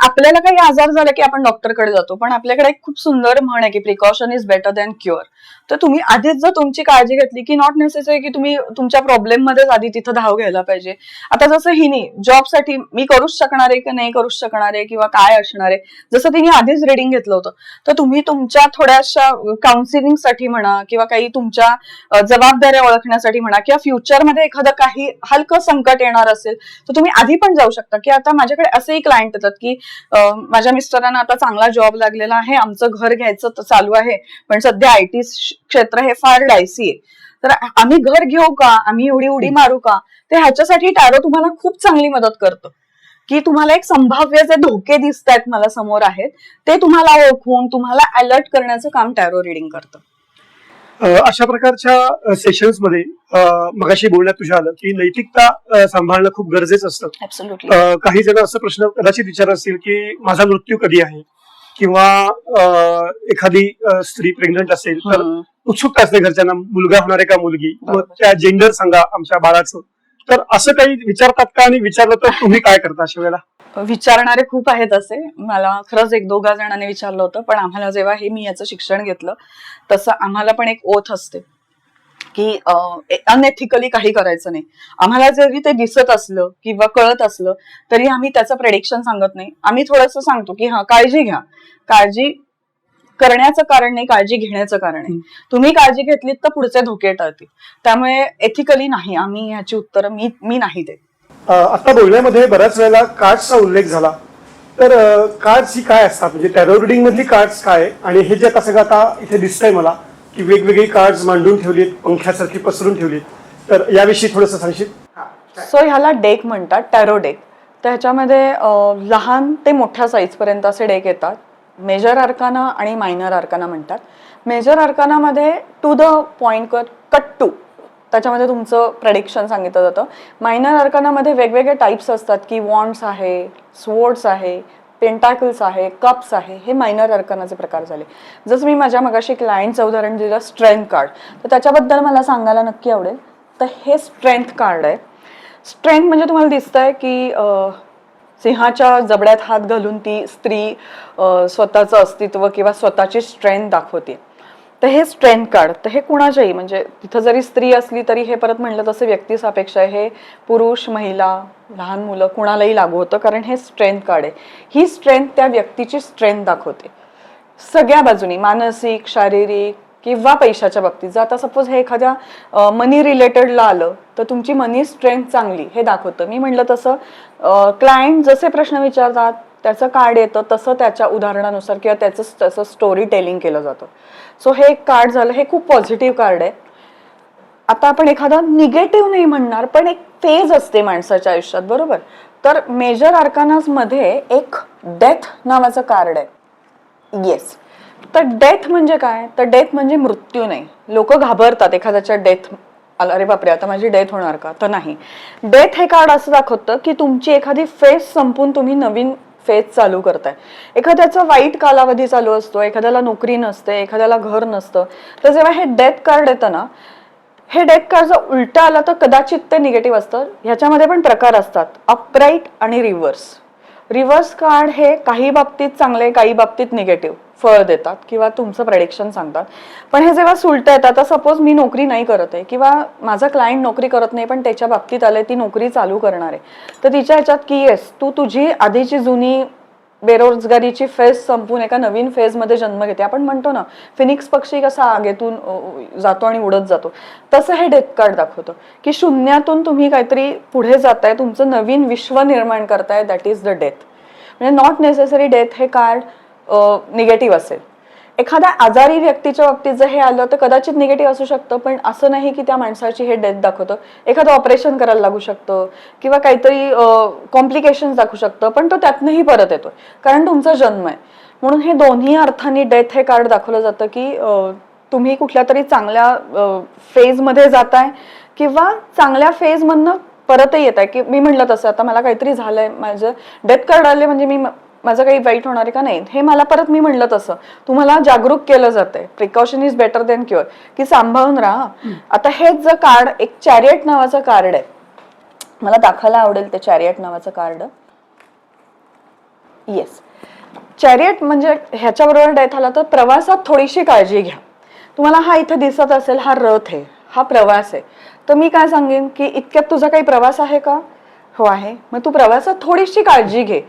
[SPEAKER 2] आपल्याला काही आजार झाला की आपण डॉक्टरकडे जातो, पण आपल्याकडे एक खूप सुंदर म्हण आहे की precaution is better than cure. तर तुम्ही आधीच जर तुमची काळजी घेतली की नॉट नेसेसरी की तुम्ही तुमच्या प्रॉब्लेम मध्येच आधी तिथं धाव घ्यायला पाहिजे. आता जसं हिने जॉबसाठी मी करूच शकणार आहे की नाही करूच शकणार आहे किंवा काय असणार आहे, जसं तिने आधीच रिडिंग घेतलं होतं, तर तुम्ही तुमच्या थोड्याशा काउन्सिलिंगसाठी म्हणा किंवा काही तुमच्या जबाबदाऱ्या ओळखण्यासाठी म्हणा किंवा फ्युचरमध्ये एखादं काही हलकं संकट येणार असेल तर तुम्ही आधी पण जाऊ शकता. की आता माझ्याकडे असेही क्लायंट येतात की माझ्या मिस्टरांना आता चांगला जॉब लागलेला आहे, आमचं घर घ्यायचं चालू आहे, पण सध्या IT क्षेत्र हे फार डायसी आहे, तर आम्ही घर घेऊ का, आम्ही एवढी उडी मारू का. तर ह्याच्यासाठी टॅरो तुम्हाला खूप चांगली मदत करतं की तुम्हाला एक संभाव्य जे धोके दिसत आहेत मला समोर आहेत ते तुम्हाला ओळखून तुम्हाला अलर्ट करण्याचं काम टॅरो रिडिंग करतं.
[SPEAKER 1] अशा प्रकारच्या सेशन्स मध्ये मगाशी बोलण्यात तुझ्या आलं की नैतिकता सांभाळणं खूप गरजेचं असतं.
[SPEAKER 2] ऍब्सोल्युटली.
[SPEAKER 1] काही जण असं प्रश्न कदाचित विचारत असतील की माझा मृत्यू कधी आहे, किंवा एखादी स्त्री प्रेग्नंट असेल तर उत्सुकता असते घरच्यांना मुलगा होणार आहे का मुलगी, मग त्या जेंडर सांगा आमच्या बाळाचं. तर असं काही विचारतात का, आणि विचारलं तर तुम्ही काय करता अशा वेळेला?
[SPEAKER 2] विचारणारे खूप आहेत असे. मला खरंच 1-2 जणांनी विचारलं होतं, पण आम्हाला जेव्हा मी याचं शिक्षण घेतलं तसं आम्हाला पण एक ओथ असते की अनएथिकली काही करायचं नाही. आम्हाला जरी ते दिसत असलं किंवा कळत असलं तरी आम्ही त्याचं प्रेडिक्शन सांगत नाही. आम्ही थोडंसं सांगतो की हा काळजी घ्या, काळजी करण्याचं कारण नाही, काळजी घेण्याचं कारण आहे. तुम्ही काळजी घेतलीत तर पुढचे धोके टळतील. त्यामुळे एथिकली नाही, आम्ही ह्याची उत्तरं मी नाही देत.
[SPEAKER 1] आता बोलण्यामध्ये बऱ्याच वेळेला कार्ड्सचा उल्लेख झाला, तर कार्ड्स ही काय असतात, म्हणजे टॅरो रिडिंग मधली कार्ड्स काय, आणि हे जे सगळं आता इथे दिसतंय मला की वेगवेगळी कार्ड्स मांडून ठेवलीत, पंख्यासारखी पसरून ठेवलीत, तर याविषयी थोडंसं सांगशील?
[SPEAKER 2] सो ह्याला डेक म्हणतात, टॅरो डेक. तर ह्याच्यामध्ये लहान ते मोठ्या साईज पर्यंत असे डेक येतात. मेजर आर्काना आणि मायनर आर्काना म्हणतात. मेजर आर्कानामध्ये to the point cut to त्याच्यामध्ये तुमचं प्रेडिक्शन सांगितलं जातं. मायनर आर्कानामध्ये वेगवेगळे टाइप्स असतात की वॉन्ड्स आहे, स्वॉर्ड्स आहे, पेंटाकल्स आहे, कप्स आहे. हे मायनर आर्कानाचे प्रकार झाले. जसं मी माझ्या मगाशी क्लायंटचं उदाहरण दिलं स्ट्रेंथ कार्ड, तर त्याच्याबद्दल मला सांगायला नक्की आवडेल. तर हे स्ट्रेंथ कार्ड आहे. स्ट्रेंथ म्हणजे तुम्हाला दिसतंय की सिंहाच्या जबड्यात हात घालून ती स्त्री स्वतःचं अस्तित्व किंवा स्वतःची स्ट्रेंथ दाखवते. तर हे स्ट्रेंथ कार्ड, तर हे कुणाच्याही म्हणजे तिथं जरी स्त्री असली तरी हे परत म्हणलं तसं व्यक्तीसापेक्ष आहे. हे पुरुष, महिला, लहान मुलं कुणालाही लागू होतं, कारण हे स्ट्रेंथ कार्ड आहे. ही स्ट्रेंथ त्या व्यक्तीची स्ट्रेंथ दाखवते सगळ्या बाजूनी, मानसिक, शारीरिक किंवा पैशाच्या बाबतीत. जर आता सपोज हे एखाद्या मनी रिलेटेडला आलं तर तुमची मनी स्ट्रेंथ चांगली हे दाखवतं. मी म्हणलं तसं क्लायंट जसे प्रश्न विचारतात त्याचं कार्ड येतं तसं त्याच्या उदाहरणानुसार किंवा त्याचं स्टोरी टेलिंग केलं जातं. सो हे एक कार्ड झालं, हे खूप पॉझिटिव्ह कार्ड आहे. आता आपण एखादा निगेटिव्ह नाही म्हणणार, पण एक फेज असते माणसाच्या आयुष्यात, बरोबर. तर मेजर आर्कानास मध्ये एक डेथ नावाचं कार्ड आहे. येस. तर डेथ म्हणजे काय, तर डेथ म्हणजे मृत्यू नाही. लोक घाबरतात एखाद्याच्या डेथ आला, अरे बापरे आता माझी डेथ होणार का, तर नाही. डेथ हे कार्ड असं दाखवतं की तुमची एखादी फेज संपून तुम्ही नवीन फेज चालू करताय. एखाद्याचा वाईट कालावधी चालू असतो, एखाद्याला नोकरी नसते, एखाद्याला घर नसतं. तर जेव्हा हे डेथ कार्ड येतं ना, हे डेथ कार्ड जर उलटं आलं तर कदाचित ते निगेटिव्ह असतं. ह्याच्यामध्ये पण प्रकार असतात, अपराईट आणि रिव्हर्स. रिव्हर्स कार्ड हे काही बाबतीत चांगले, काही बाबतीत निगेटिव्ह फळ देतात किंवा तुमचं प्रेडिक्शन सांगतात. पण हे जेव्हा सुलट येतात, आता सपोज मी नोकरी नाही करत आहे किंवा माझा क्लायंट नोकरी करत नाही पण त्याच्या बाबतीत आले ती नोकरी चालू करणार आहे, तर तिच्या ह्याच्यात की येस तू तुझी आधीची जुनी बेरोजगारीची फेज संपून एका नवीन फेज मध्ये जन्म घेते. आपण म्हणतो ना फिनिक्स पक्षी कसा आगेतून जातो आणि उडत जातो, तसं हे डेथ कार्ड दाखवतं की शून्यातून तुम्ही काहीतरी पुढे जाताय, तुमचं नवीन विश्व निर्माण करताय, दॅट इज द डेथ. म्हणजे नॉट नेसेसरी डेथ हे कार्ड निगेटिव्ह असेल. एखाद्या आजारी व्यक्तीच्या बाबतीत जर हे आलं तर कदाचित निगेटिव्ह असू शकतं, पण असं नाही की त्या माणसाची हे डेथ दाखवतं. एखादं ऑपरेशन करायला लागू शकतं किंवा काहीतरी कॉम्प्लिकेशन दाखवू शकतं, पण तो त्यातनंही परत येतोय कारण तुमचा जन्म आहे. म्हणून हे दोन्ही अर्थाने डेथ हे कार्ड दाखवलं जातं की तुम्ही कुठल्या तरी चांगल्या फेजमध्ये जाताय किंवा चांगल्या फेजमधनं परतही येत आहे. की मी म्हटलं तसं आता मला काहीतरी झालंय, माझं डेथ कार्ड आले म्हणजे मी माझं काही वाईट होणार आहे का नाही, हे मला परत मी म्हणलं तसं तुम्हाला जागरूक केलं जातंय. Precaution is better than cure, की सांभाळून राहा. आता हेच जर कार्ड, एक चॅरियट नावाचं कार्ड आहे, मला दाखवायला आवडेल ते चॅरियट नावाचं कार्ड. येस, चॅरियट म्हणजे ह्याच्याबरोबर डेथ आला तर प्रवासात थोडीशी काळजी घ्या. तुम्हाला हा इथे दिसत असेल, हा रथ आहे, हा प्रवास आहे. तर मी काय सांगेन की इतक्यात तुझा काही प्रवास आहे का? हो आहे. मग तू प्रवासात थोडीशी काळजी घे.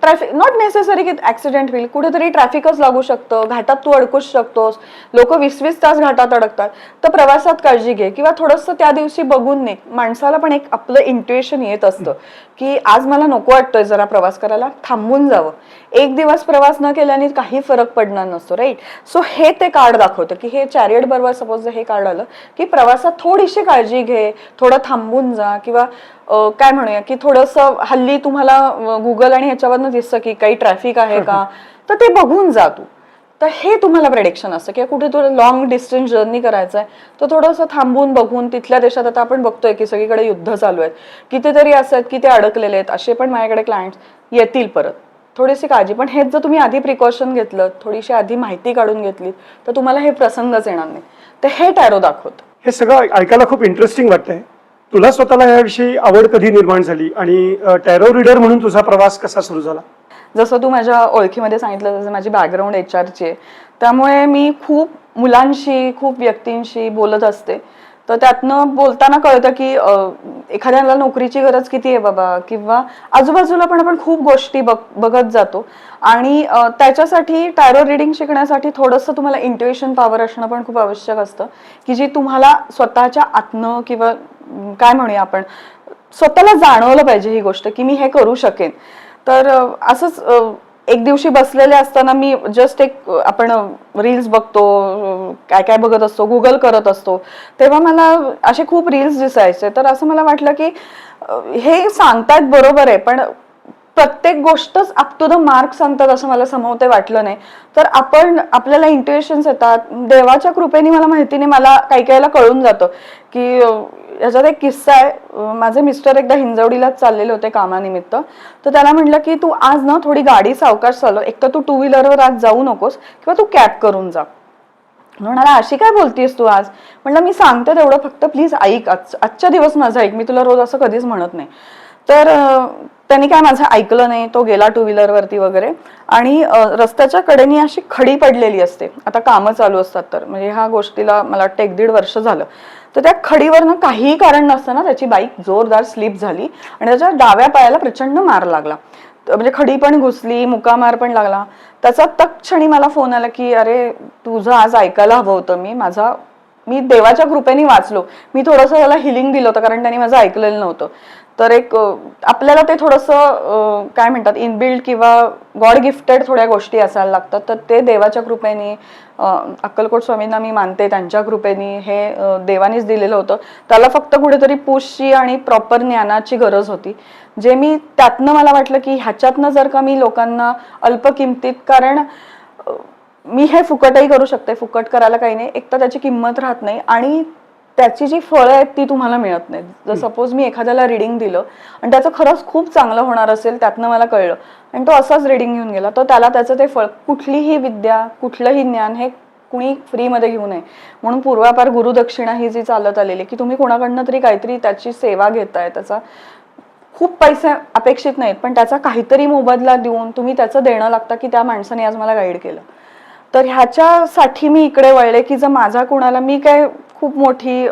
[SPEAKER 2] ट्रॅफिक नॉट नेसेसरी की ऍक्सिडेंट होईल, कुठेतरी ट्रॅफिकच लागू शकतं, घाटात तू अडकूच शकतोस, लोक 20-20 तास घाटात अडकतात. तर प्रवासात काळजी घे किंवा थोडंसं त्या दिवशी बघून ने. माणसाला पण एक आपलं इंट्युएशन येत असतं की आज मला नको वाटतोय जरा प्रवास करायला, थांबून जावं. एक दिवस प्रवास न केल्याने काही फरक पडणार नसतो, राईट. सो हे ते कार्ड दाखवतं की हे चॅरियट बरोबर सपोज हे कार्ड आलं की प्रवासात थोडीशी काळजी घे, थोडं थांबून जा किंवा काय म्हणूया की थोडंसं हल्ली तुम्हाला गुगल आणि ह्याच्यावरनं दिसतं की काही ट्रॅफिक आहे का, तर ते बघून जा तू. तर हे तुम्हाला प्रेडिक्शन असतं किंवा कुठे थोडं लॉंग डिस्टन्स जर्नी करायचं आहे तर थोडंसं थांबून बघून. तिथल्या देशात आता आपण बघतोय की सगळीकडे युद्ध चालू आहेत, कितीतरी असं आहेत की ते अडकलेले आहेत, असे पण माझ्याकडे क्लायंट्स येतील परत. थोडीशी काळजी, पण हेच जर तुम्ही आधी प्रिकॉशन घेतलं, थोडीशी आधी माहिती काढून घेतली तर तुम्हाला हे प्रसंगच येणार नाही. तर हे टॅरो दाखवतं.
[SPEAKER 1] हे सगळं ऐकायला खूप इंटरेस्टिंग वाटतंय. तुला स्वतःला याविषयी आवड कधी निर्माण झाली आणि टॅरो रीडर म्हणून तुझा प्रवास कसा सुरू झाला?
[SPEAKER 2] जसं तू माझ्या ओळखीमध्ये सांगितलं, जसं माझी बॅकग्राऊंड HR ची आहे, त्यामुळे मी खूप मुलांशी, खूप व्यक्तींशी बोलत असते. तर त्यातनं बोलताना कळतं की एखाद्याला नोकरीची गरज किती आहे बाबा, किंवा आजूबाजूला पण आपण खूप गोष्टी बघत जातो. आणि त्याच्यासाठी टॅरो रिडिंग शिकण्यासाठी थोडंसं तुम्हाला इंट्युएशन पॉवर असणं पण खूप आवश्यक असतं, की जी तुम्हाला स्वतःच्या आतनं किंवा काय म्हणूया आपण स्वतःला जाणवलं पाहिजे ही गोष्ट की मी हे करू शकेन. तर असंच एक दिवशी बसलेले असताना मी जस्ट एक आपण रील्स बघतो, काय काय बघत असतो, गुगल करत असतो, तेव्हा मला असे खूप रील्स दिसायचे. तर असं मला वाटलं की हे सांगतायत बरोबर आहे, पण प्रत्येक गोष्टच अप टू द मार्क सांगतात असं मला समोर ते वाटलं नाही. तर आपण आपल्याला इंट्युएशन्स येतात. देवाच्या कृपेने मला माहितीने मला काही काहीला कळून जातं की याच्यात एक किस्सा आहे. माझे मिस्टर एकदा हिंजवडीलाच चाललेले होते कामानिमित्त. तर त्याला म्हटलं की तू आज ना थोडी गाडी सावकाश चालव, एक तर तू 2 व्हीलरवर आज जाऊ नकोस किंवा तू कॅब करून जा. म्हणाला अशी काय बोलतीयस तू आज? म्हटलं मी सांगते तेवढं, फक्त प्लीज ऐक, आजच्या दिवस माझा ऐक, मी तुला रोज असं कधीच म्हणत नाही. तर त्यांनी काय माझं ऐकलं नाही. तो गेला 2 व्हीलरवरती वगैरे. आणि रस्त्याच्या कडेने अशी खडी पडलेली असते, आता कामं चालू असतात. तर म्हणजे ह्या गोष्टीला मला वाटतं 1-1.5 वर्ष झालं. तर त्या खडीवरनं काहीही कारण नसताना त्याची बाईक जोरदार स्लिप झाली आणि त्याच्या डाव्या पायाला प्रचंड मार लागला. म्हणजे खडी पण घुसली, मुकामार पण लागला. त्याचा तत्क्षणी मला फोन आला की अरे तुझं आज ऐकायला हवं होतं. मी देवाच्या कृपेने वाचलो. मी थोडंसं त्याला हिलिंग दिलं होतं कारण त्यांनी माझं ऐकलेलं नव्हतं. तर एक आपल्याला ते थोडंसं काय म्हणतात इनबिल्ड किंवा गॉड गिफ्टेड थोड्या गोष्टी असायला लागतात. तर ते देवाच्या कृपेने, अक्कलकोट स्वामींना मी मानते, त्यांच्या कृपेने हे देवानीच दिलेलं होतं. त्याला फक्त कुठेतरी पुशची आणि प्रॉपर ज्ञानाची गरज होती, जे मी त्यातनं मला वाटलं की ह्याच्यातनं जर का मी लोकांना अल्प किमतीत, कारण मी हे फुकटही करू शकते, फुकट करायला काही नाही, एक तर त्याची किंमत राहत नाही आणि त्याची जी फळं आहेत ती तुम्हाला मिळत नाहीत. जर सपोज मी एखाद्याला रिडिंग दिलं आणि त्याचं खरंच खूप चांगलं होणार असेल, त्यातनं मला कळलं आणि तो असाच रिडिंग घेऊन गेला, तर त्याला त्याचं ते फळ, कुठलीही विद्या, कुठलंही ज्ञान हे कुणी फ्रीमध्ये घेऊ नये. म्हणून पूर्वापार गुरुदक्षिणा ही जी चालत आलेली की तुम्ही कोणाकडनं तरी काहीतरी त्याची सेवा घेताय, त्याचा खूप पैसे अपेक्षित नाहीत, पण त्याचा काहीतरी मोबदला देऊन तुम्ही त्याचं देणं लागतं की त्या माणसाने आज मला गाईड केलं. तर ह्याच्यासाठी मी इकडे वळले की जर माझा कोणाला, मी काय खूप मोठी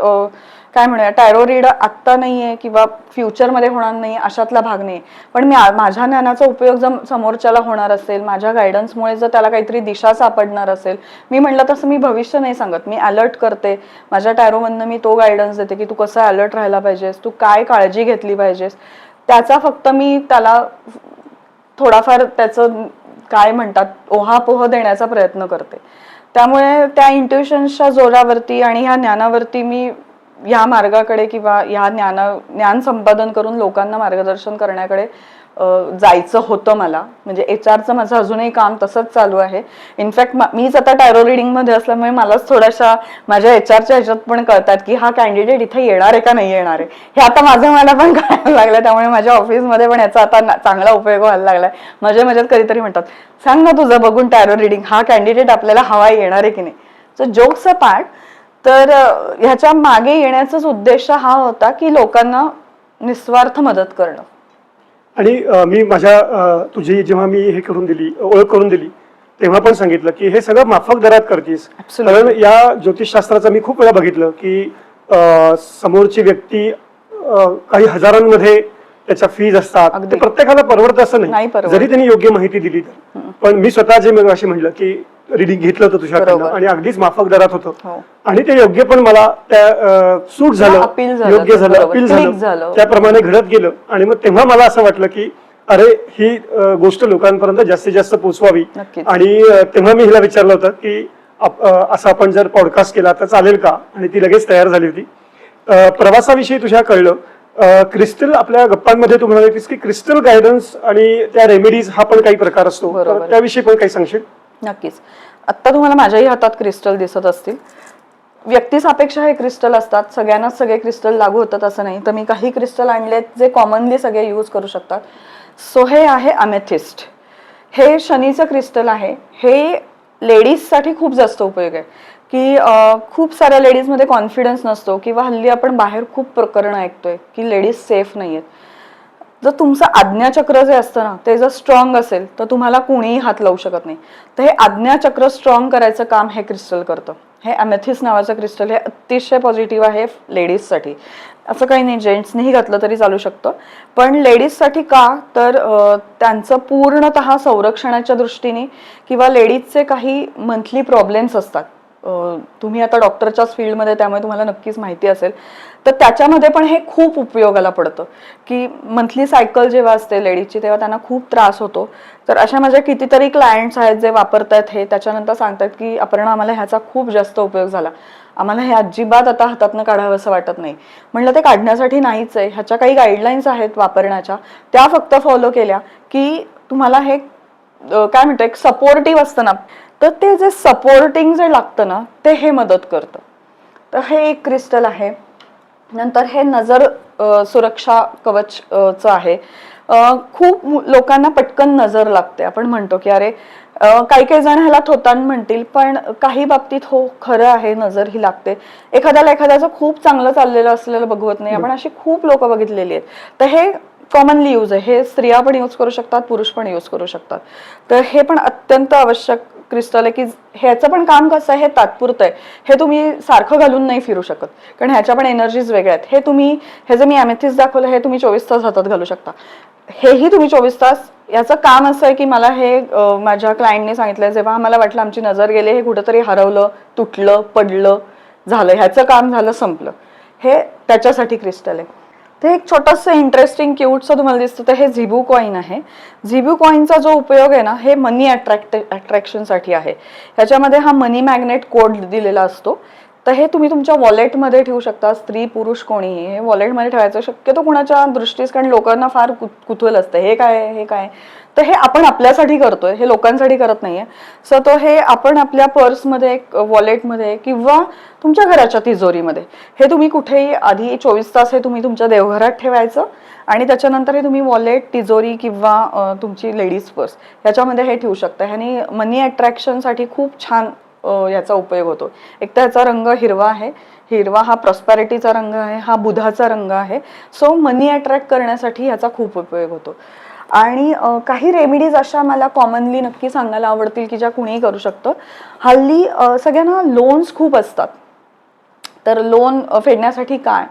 [SPEAKER 2] काय म्हणूया टॅरो रीडर आत्ता नाहीये किंवा फ्युचरमध्ये होणार नाही अशातला भाग नाही, पण मी माझ्या ज्ञानाचा उपयोग जर समोरच्याला होणार असेल, माझ्या गायडन्समुळे जर त्याला काहीतरी दिशा सापडणार असेल, मी म्हटलं तसं मी भविष्य नाही सांगत, मी अलर्ट करते. माझ्या टॅरोमधनं मी तो गायडन्स देते की तू कसं अलर्ट राहायला पाहिजेस, तू काय काळजी घेतली पाहिजेस, त्याचा फक्त मी त्याला थोडाफार त्याचं काय म्हणतात ओहापोह देण्याचा प्रयत्न करते. त्यामुळे त्या इंट्युशन्सच्या जोरावरती आणि ह्या ज्ञानावरती मी ह्या मार्गाकडे किंवा ह्या ज्ञान संपादन करून लोकांना मार्गदर्शन करण्याकडे जायचं होतं मला. म्हणजे HR चं माझं अजूनही काम तसंच चालू आहे. इनफॅक्ट मीच आता टॅरो रिडिंग मध्ये असल्यामुळे मलाच थोड्याशा माझ्या HRच्या ह्याच्यात पण कळतात की हा कॅन्डिडेट इथे येणार आहे का नाही येणार आहे, हे आता मला पण कळायला लागलं. त्यामुळे माझ्या ऑफिसमध्ये पण याचा आता चांगला उपयोग व्हायला लागलाय. माझ्यात कधीतरी म्हणतात, सांग ना तुझं बघून टॅरो रिडिंग, हा कॅन्डिडेट आपल्याला हवा येणार आहे की नाही. सो जोक्स अ पार्ट, तर ह्याच्या मागे येण्याचाच उद्देश हा होता की लोकांना निस्वार्थ मदत करणं.
[SPEAKER 1] आणि मी तुझी जेव्हा मी हे करून दिली, ओळख करून दिली, तेव्हा पण सांगितलं की हे सगळं माफक दरात करतीस. कारण या ज्योतिषशास्त्राचं मी खूप वेळा बघितलं की समोरची व्यक्ती काही हजारांमध्ये त्याच्या फीज असतात, ते प्रत्येकाला परवडत असं नाही, जरी त्यांनी योग्य माहिती दिली तर. पण मी स्वतः जे मग अशी म्हटलं की रिडिंग घेतलं होतं तुझ्याकडनं आणि अगदीच माफक दरात होतं आणि ते योग्य पण मला त्या सूट झालं, योग्य झालं, अपील झालं, त्याप्रमाणे घडत गेलं. आणि मग तेव्हा मला असं वाटलं की अरे ही गोष्ट लोकांपर्यंत जास्तीत जास्त पोहोचवावी. आणि तेव्हा मी हिला विचारलं होतं की असं आपण जर पॉडकास्ट केला तर चालेल का, आणि ती लगेच तयार झाली होती. प्रवासाविषयी तुझ्या कळलं, क्रिस्टल आपल्या गप्पांमध्ये तू म्हणालीस की क्रिस्टल गायडन्स आणि त्या रेमेडीज हा पण काही प्रकार असतो, त्याविषयी पण काही सांगशील?
[SPEAKER 2] नक्कीच. आता तुम्हाला माझ्याही हातात क्रिस्टल दिसत असतील. व्यक्तिसापेक्ष हे क्रिस्टल असतात, सगळ्यांनाच सगळे क्रिस्टल लागू होतात असं नाही. तर मी काही क्रिस्टल आणलेत जे कॉमनली सगळे यूज करू शकतात. सो हे आहे अमेथिस्ट. हे शनीचं क्रिस्टल आहे. हे लेडीजसाठी खूप जास्त उपयोग आहे की खूप साऱ्या लेडीजमध्ये कॉन्फिडन्स नसतो किंवा हल्ली आपण बाहेर खूप प्रकरणं ऐकतोय की लेडीज सेफ नाहीयेत. जर तुमचं आज्ञाचक्र जे असतं ना ते जर स्ट्रॉंग असेल तर तुम्हाला कोणीही हात लावू शकत नाही. तर हे आज्ञाचक्र स्ट्रॉंग करायचं काम हे क्रिस्टल करतं. हे अमेथिस्ट नावाचं क्रिस्टल हे अतिशय पॉझिटिव्ह आहे लेडीजसाठी. असं काही नाही, जेंट्सनीही घातलं तरी चालू शकतं, पण लेडीजसाठी का, तर त्यांचं पूर्णतः संरक्षणाच्या दृष्टीने किंवा लेडीजचे काही मंथली प्रॉब्लेम्स असतात. तुम्ही आता डॉक्टरच्याच फील्डमध्ये, त्यामुळे तुम्हाला नक्कीच माहिती असेल, तर त्याच्यामध्ये पण हे खूप उपयोगाला पडतं की मंथली सायकल जेव्हा असते लेडीजची तेव्हा त्यांना खूप त्रास होतो. तर अशा माझ्या कितीतरी क्लायंट्स आहेत जे वापरतात हे, त्याच्यानंतर सांगतात की अपर्णा आम्हाला ह्याचा खूप जास्त उपयोग झाला, आम्हाला हे अजिबात आता हातातनं काढावं असं वाटत नाही. म्हणलं ते काढण्यासाठी नाहीच आहे, ह्याच्या काही गाईडलाईन्स आहेत वापरण्याच्या, त्या फक्त फॉलो केल्या की तुम्हाला हे काय म्हणतो एक सपोर्टिव्ह असतं ना, तर ते जे सपोर्टिंग जे लागतं ना ते हे मदत करतं. तर हे एक क्रिस्टल आहे. नंतर हे नजर सुरक्षा कवचचं आहे. खूप लोकांना पटकन नजर लागते. आपण म्हणतो की अरे काही जण ह्याला थोतांड म्हणतील, पण काही बाबतीत हो खरं आहे, नजर ही लागते. एखाद्याचं खूप चांगलं चाललेलं असलेलं बघवत नाही. आपण अशी खूप लोक बघितलेली आहेत. तर हे कॉमनली यूज आहे. हे स्त्रिया पण यूज करू शकतात, पुरुष पण यूज करू शकतात. तर हे पण अत्यंत आवश्यक क्रिस्टल आहे की ह्याचं पण काम कसं आहे, हे तात्पुरतं आहे. हे तुम्ही सारखं घालून नाही फिरू शकत, कारण ह्याच्या पण एनर्जीज वेगळ्या आहेत. हे जे मी अमेथिस्ट दाखवलं हे तुम्ही 24 तास हातात घालू शकता. हेही तुम्ही 24 तास. याचं काम असं आहे की मला हे माझ्या क्लायंटने सांगितलं, जेव्हा आम्हाला वाटलं आमची नजर गेली, हे कुठंतरी हरवलं, तुटलं, पडलं, झालं, ह्याचं काम झालं, संपलं, हे त्याच्यासाठी क्रिस्टल आहे. ते एक छोटंसं इंटरेस्टिंग क्यूटचं तुम्हाला दिसतं, तर हे झिबू कॉइन आहे. झिबू कॉइनचा जो उपयोग आहे ना, हे मनी अट्रॅक्शनसाठी आहे. ह्याच्यामध्ये हा मनी मॅग्नेट कोड दिलेला असतो. तर हे तुम्ही तुमच्या वॉलेटमध्ये ठेवू शकता, स्त्री पुरुष कोणीही हे वॉलेटमध्ये ठेवायचं. शक्यतो कुणाच्या दृष्टीस, कारण लोकांना फार कुतूहल असतं, हे काय. तर हे आपण आपल्यासाठी करतोय, हे लोकांसाठी करत नाहीये. सो तो हे आपण आपल्या पर्समध्ये, एक वॉलेटमध्ये किंवा तुमच्या घराच्या तिजोरीमध्ये, हे तुम्ही कुठेही आधी 24 तास हे तुम्ही तुमच्या देवघरात ठेवायचं आणि त्याच्यानंतर हे तुम्ही वॉलेट, तिजोरी किंवा तुमची लेडीज पर्स ह्याच्यामध्ये हे ठेवू शकता. ह्यानी मनी अट्रॅक्शनसाठी खूप छान याचा उपयोग होतो. एक तर याचा रंग हिरवा आहे, हिरवा हा प्रॉस्पॅरिटीचा रंग आहे, हा बुधाचा रंग आहे. सो मनी अट्रॅक्ट करण्यासाठी याचा खूप उपयोग होतो. आणि काही रेमेडीज अशा मला कॉमनली नक्की सांगायला आवडतील की ज्या कुणीही करू शकतं. हल्ली सगळ्यांना लोन्स खूप असतात, तर लोन फेडण्यासाठी काय,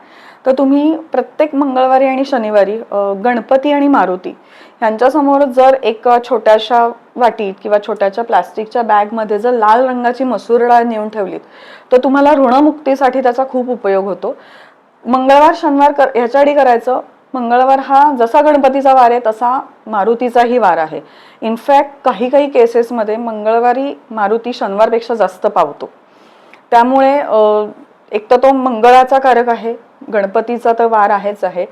[SPEAKER 2] तर तुम्ही प्रत्येक मंगळवारी आणि शनिवारी गणपती आणि मारुती यांच्यासमोर जर एक छोट्याशा वाटीत किंवा छोट्याशा प्लास्टिकच्या बॅगमध्ये जर लाल रंगाची मसूर डाळ नेऊन ठेवलीत तर तुम्हाला ऋणमुक्तीसाठी त्याचा खूप उपयोग होतो. मंगळवार शनिवार ह्याच्या आधी करायचं. मंगळवार हा जसा गणपतीचा वार आहे तसा मारुतीचाही वार आहे. इनफॅक्ट काही काही केसेसमध्ये मंगळवारी मारुती शनिवारपेक्षा जास्त पावतो. त्यामुळे एक तर तो मंगळाचा कारक आहे, गणपतीचा तर वार आहेच आहे.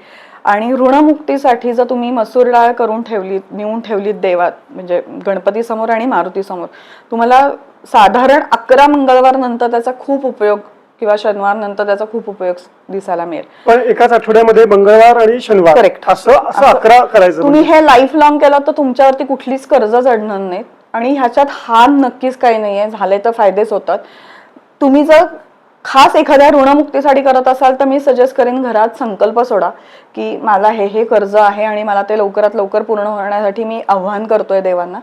[SPEAKER 2] आणि ऋणमुक्तीसाठी जर तुम्ही मसूर डाळ करून ठेवलीत, नेऊन ठेवलीत देवात, म्हणजे गणपती समोर आणि मारुती समोर, तुम्हाला साधारण 11 मंगळवार नंतर त्याचा खूप उपयोग किंवा शनिवार नंतर त्याचा खूप उपयोग दिसायला मिळेल.
[SPEAKER 1] पण एकाच आठवड्यामध्ये मंगळवार आणि शनिवार
[SPEAKER 2] करेक्ट
[SPEAKER 1] असं 11 करायचं.
[SPEAKER 2] तुम्ही हे लाईफ लॉंग केलं तर तुमच्यावरती कुठलीच कर्ज चढणार नाहीत आणि ह्याच्यात हार नक्कीच काही नाहीये. झाले तर फायदेच होतात. तुम्ही जर खास एखाद्या ऋणमुक्तीसाठी करत असाल तर मी सजेस्ट करेन घरात संकल्प सोडा की मला हे कर्ज आहे आणि मला ते लवकरात लवकर पूर्ण होण्यासाठी मी आव्हान करतोय देवांना.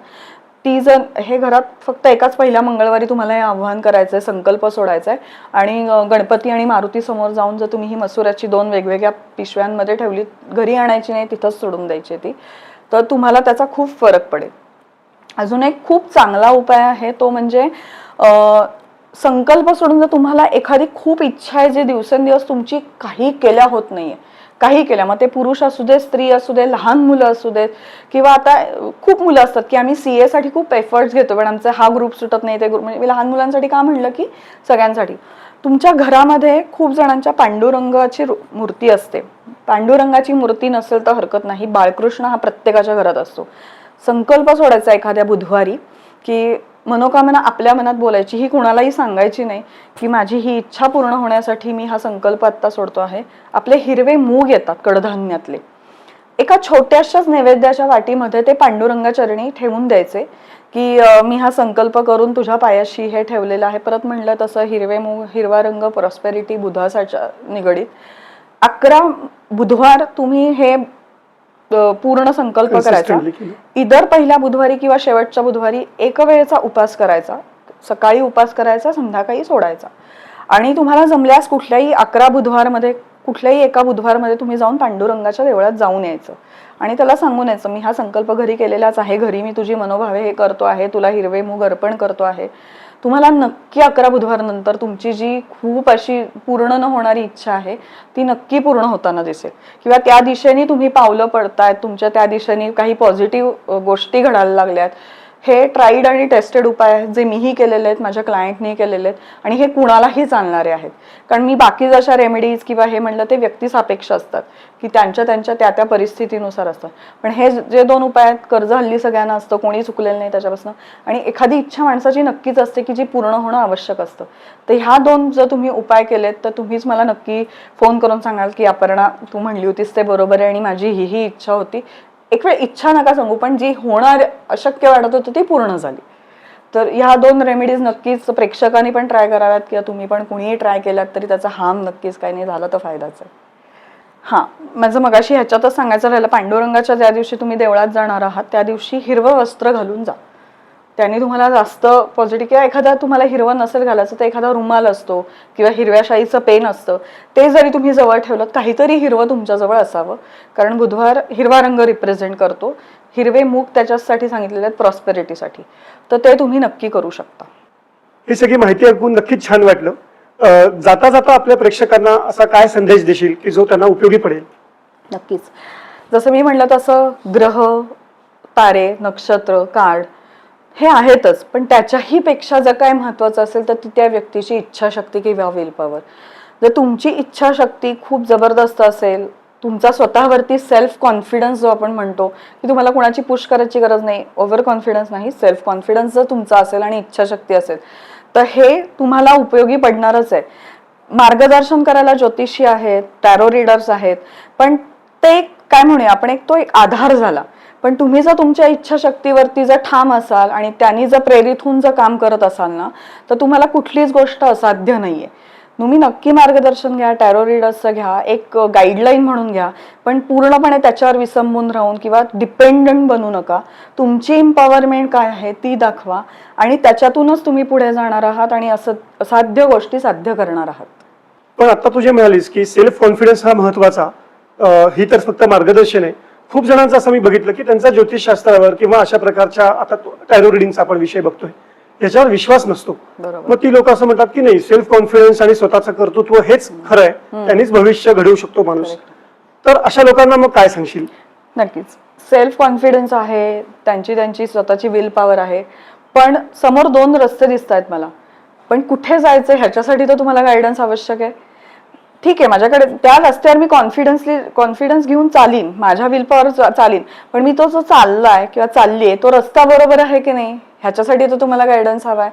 [SPEAKER 2] ती जर हे घरात फक्त एकाच पहिल्या मंगळवारी तुम्हाला हे आव्हान करायचंय, संकल्प सोडायचा आहे आणि गणपती आणि मारुती समोर जाऊन जर तुम्ही ही मसुराची 2 वेगवेगळ्या पिशव्यांमध्ये ठेवली, घरी आणायची नाही, तिथंच सोडून द्यायची ती, तर तुम्हाला त्याचा खूप फरक पडेल. अजून एक खूप चांगला उपाय आहे तो म्हणजे संकल्प सोडून जर तुम्हाला एखादी खूप इच्छा आहे जी दिवसेंदिवस तुमची काही केल्या होत नाहीये, काही केल्या, मग ते पुरुष असू दे, स्त्री असू दे, लहान मुलं असू देत, किंवा आता खूप मुलं असतात की आम्ही CA साठी खूप एफर्ट्स घेतो पण आमचा हा ग्रुप सुटत नाही, ते ग्रुप, म्हणजे लहान मुलांसाठी का म्हणलं की सगळ्यांसाठी. तुमच्या घरामध्ये खूप जणांच्या पांडुरंगाची मूर्ती असते. पांडुरंगाची मूर्ती नसेल तर हरकत नाही, बाळकृष्ण हा प्रत्येकाच्या घरात असतो. संकल्प सोडायचा एखाद्या बुधवारी की मनोकामना आपल्या मनात बोलायची, ही कुणालाही सांगायची नाही की माझी ही इच्छा पूर्ण होण्यासाठी मी हा संकल्प आत्ता सोडतो आहे. आपले हिरवे मूग येतात कडधान्यातले, एका छोट्याशाच नैवेद्याच्या वाटीमध्ये ते पांडुरंगाचरणी ठेवून द्यायचे की मी हा संकल्प करून तुझ्या पायाशी हे ठेवलेलं आहे. परत म्हणलं तसं हिरवे मूग, हिरवा रंग प्रॉस्पेरिटी, बुधाच्या निगडीत. 11 बुधवार तुम्ही हे पूर्ण संकल्प करायचा. इतर पहिल्या बुधवारी किंवा शेवटच्या बुधवारी एक वेळेचा उपास करायचा. सकाळी उपास करायचा, संध्याकाळी सोडायचा. आणि तुम्हाला जमल्यास कुठल्याही 11 बुधवारमध्ये कुठल्याही एका बुधवारमध्ये तुम्ही जाऊन पांडुरंगाच्या देवळात जाऊन यायचं आणि त्याला सांगून यायचं, मी हा संकल्प घरी केलेलाच आहे, घरी मी तुझी मनोभावे हे करतो आहे, तुला हिरवे मूग अर्पण करतो आहे. तुम्हाला नक्की 11 बुधवार नंतर तुमची जी खूप अशी पूर्ण न होणारी इच्छा आहे ती नक्की पूर्ण होताना दिसेल, किंवा त्या दिशेने तुम्ही पावलं पडतायत, तुमच्या त्या दिशेने काही पॉझिटिव्ह गोष्टी घडायला लागल्यात. हे ट्राईड आणि टेस्टेड उपाय आहेत जे मीही केलेले आहेत, माझ्या क्लायंटनी केलेले आहेत आणि हे कुणालाही चालणारे आहेत. कारण मी बाकी जशा रेमेडीज किंवा हे म्हणलं ते व्यक्तिसापेक्ष असतात की त्यांच्या त्या त्या परिस्थितीनुसार असतात. पण हे जे 2 उपाय आहेत, कर्ज हल्ली सगळ्यांना असतं, कोणी चुकलेलं नाही त्याच्यापासून, आणि एखादी इच्छा माणसाची नक्कीच असते की जी पूर्ण होणं आवश्यक असतं. तर ह्या 2 जर तुम्ही उपाय केलेत तर तुम्हीच मला नक्की फोन करून सांगाल की अपर्णा तू म्हणली होतीस ते बरोबर आहे आणि माझी ही इच्छा होती. एक वेळ इच्छा नका सांगू, पण जी होणार अशक्य वाटत होती ती पूर्ण झाली. तर ह्या 2 रेमेडीज नक्कीच प्रेक्षकांनी पण ट्राय कराव्यात किंवा तुम्ही पण कुणीही ट्राय केलात तरी त्याचा हार्म नक्कीच काही नाही झाला तर फायदाच आहे. हां, माझं मगाशी ह्याच्यातच सांगायचं राहिलं, पांडुरंगाच्या ज्या दिवशी तुम्ही देवळात जाणार आहात त्या दिवशी हिरवं वस्त्र घालून जा. त्याने तुम्हाला जास्त पॉझिटिव्ह, किंवा एखादा तुम्हाला हिरवं नसेल घालायचं तर एखादा रुमाल असतो किंवा हिरव्या शाईचं पेन असतं, ते जरी तुम्ही जवळ ठेवलं, काहीतरी हिरवं तुमच्याजवळ असावं. कारण बुधवार हिरवा रंग रिप्रेझेंट करतो. हिरवे मूग त्याच्यासाठी सांगितलेले आहेत प्रॉस्पेरिटीसाठी, तर ते तुम्ही नक्की करू शकता.
[SPEAKER 1] ही सगळी माहिती ऐकून नक्कीच छान वाटलं. जाता जाता आपल्या प्रेक्षकांना असा काय संदेश देशील की जो त्यांना उपयोगी पडेल?
[SPEAKER 2] नक्कीच, जसं मी म्हणलं तसं ग्रह, तारे, नक्षत्र, कार्ड हे आहेतच, पण त्याच्याही पेक्षा जर काय महत्वाचं असेल तर ती त्या व्यक्तीची इच्छाशक्ती किंवा विल पॉवर. जर तुमची इच्छाशक्ती खूप जबरदस्त असेल, तुमचा स्वतःवरती सेल्फ कॉन्फिडन्स जो आपण म्हणतो की तुम्हाला कोणाची पुश करायची गरज नाही, ओव्हर कॉन्फिडन्स नाही, सेल्फ कॉन्फिडन्स जर तुमचा असेल आणि इच्छाशक्ती असेल तर हे तुम्हाला उपयोगी पडणारच आहे. मार्गदर्शन करायला ज्योतिषी आहेत, टॅरो रीडर्स आहेत, पण ते काय म्हणूया आपण, एक तो एक आधार झाला. पण तुम्ही जर तुमच्या इच्छाशक्तीवरती जर ठाम असाल आणि त्यांनी जर प्रेरित होऊन जर काम करत असाल ना, तर तुम्हाला कुठलीच गोष्ट असाध्य नाहीये. तुम्ही नक्की मार्गदर्शन घ्या, टॅरो रीडर्सचं घ्या, एक गाईडलाईन म्हणून घ्या, पण पूर्णपणे त्याच्यावर विसंबून राहून किंवा डिपेंडंट बनू नका. तुमची एम्पॉवरमेंट काय आहे ती दाखवा आणि त्याच्यातूनच तुम्ही पुढे जाणार आहात आणि असाध्य गोष्टी साध्य करणार आहात.
[SPEAKER 1] पण आता तू जे म्हणालीस की सेल्फ कॉन्फिडन्स हा महत्वाचा, ही तर फक्त मार्गदर्शन आहे. खूप जणांचं असं मी बघितलं की त्यांचा ज्योतिषशास्त्रावर किंवा अशा प्रकारच्या आता टॅरो रिडिंगचा आपण विषय बघतोय त्याच्यावर विश्वास नसतो.
[SPEAKER 2] बरोबर.
[SPEAKER 1] मग ती लोक असं म्हणतात की नाही, सेल्फ कॉन्फिडन्स आणि स्वतःचं कर्तृत्व हेच खरं आहे, त्यांनीच भविष्य घडवू शकतो माणूस. तर अशा लोकांना मग काय सांगशील?
[SPEAKER 2] नक्कीच सेल्फ कॉन्फिडन्स आहे, त्यांची स्वतःची विल पॉवर आहे, पण समोर 2 रस्ते दिसत आहेत मला. पण कुठे जायचं ह्याच्यासाठी तर तुम्हाला गायडन्स आवश्यक आहे. ठीक आहे, माझ्याकडे त्या रस्त्यावर मी कॉन्फिडन्स घेऊन चालीन, माझ्या विल पॉवर चालीन, पण मी तो जो चाललाय किंवा चाललीये तो रस्ता बरोबर आहे की नाही ह्याच्यासाठी तर तुम्हाला गायडन्स हवाय.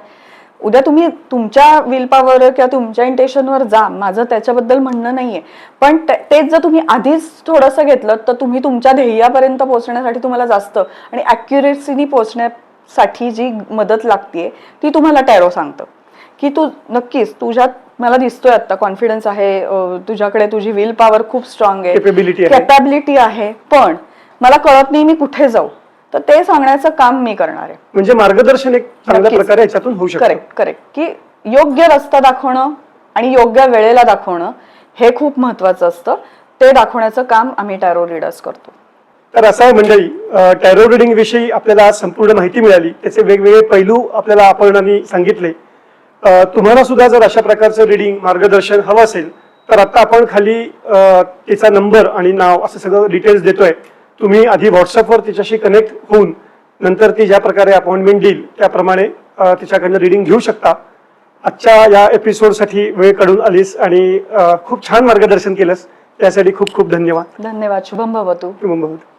[SPEAKER 2] उद्या तुम्ही तुमच्या विल पॉवर किंवा तुमच्या इंटेन्शनवर जा, माझं त्याच्याबद्दल म्हणणं नाहीये, पण तेच जर तुम्ही आधीच थोडंसं घेतलं तर तुम्ही तुमच्या ध्येयापर्यंत पोहोचण्यासाठी तुम्हाला जास्त आणि ॲक्युरेसीनी पोहोचण्यासाठी जी मदत लागते ती तुम्हाला टॅरो सांगतं की तू नक्कीच तुझ्यात, मला दिसतोय आता कॉन्फिडन्स आहे, तुझ्याकडे तुझी विल पॉवर खूप स्ट्रॉंग आहे, कॅपॅबिलिटी आहे, पण मला कळत नाही मी कुठे जाऊ, तर ते सांगण्याचं काम मी करणार आहे.
[SPEAKER 1] म्हणजे मार्गदर्शन एक चांगल्या प्रकारे याच्यातून होऊ शकतं.
[SPEAKER 2] करेक्ट की योग्य रस्ता दाखवणं आणि योग्य वेळेला दाखवणं हे खूप महत्वाचं असतं. ते दाखवण्याचं काम आम्ही टॅरो रीडर्स करतो.
[SPEAKER 1] तर असं आहे मंडळी, टॅरो रिडिंग विषयी आपल्याला आज संपूर्ण माहिती मिळाली, त्याचे वेगवेगळे पैलू आपल्याला अपर्णाने सांगितले. तुम्हाला सुद्धा जर अशा प्रकारचं रिडिंग मार्गदर्शन हवं असेल तर आता आपण खाली तिचा नंबर आणि नाव असं सगळं डिटेल्स देतोय. तुम्ही आधी व्हॉट्सअपवर तिच्याशी कनेक्ट होऊन नंतर ती ज्या प्रकारे अपॉइंटमेंट देईल त्याप्रमाणे तिच्याकडनं रिडिंग घेऊ शकता. आजच्या या एपिसोडसाठी वेळ काढून आलीस आणि खूप छान मार्गदर्शन केलंस, त्यासाठी खूप खूप धन्यवाद.
[SPEAKER 2] धन्यवाद. शुभम भवतु.
[SPEAKER 1] शुभम भवतु.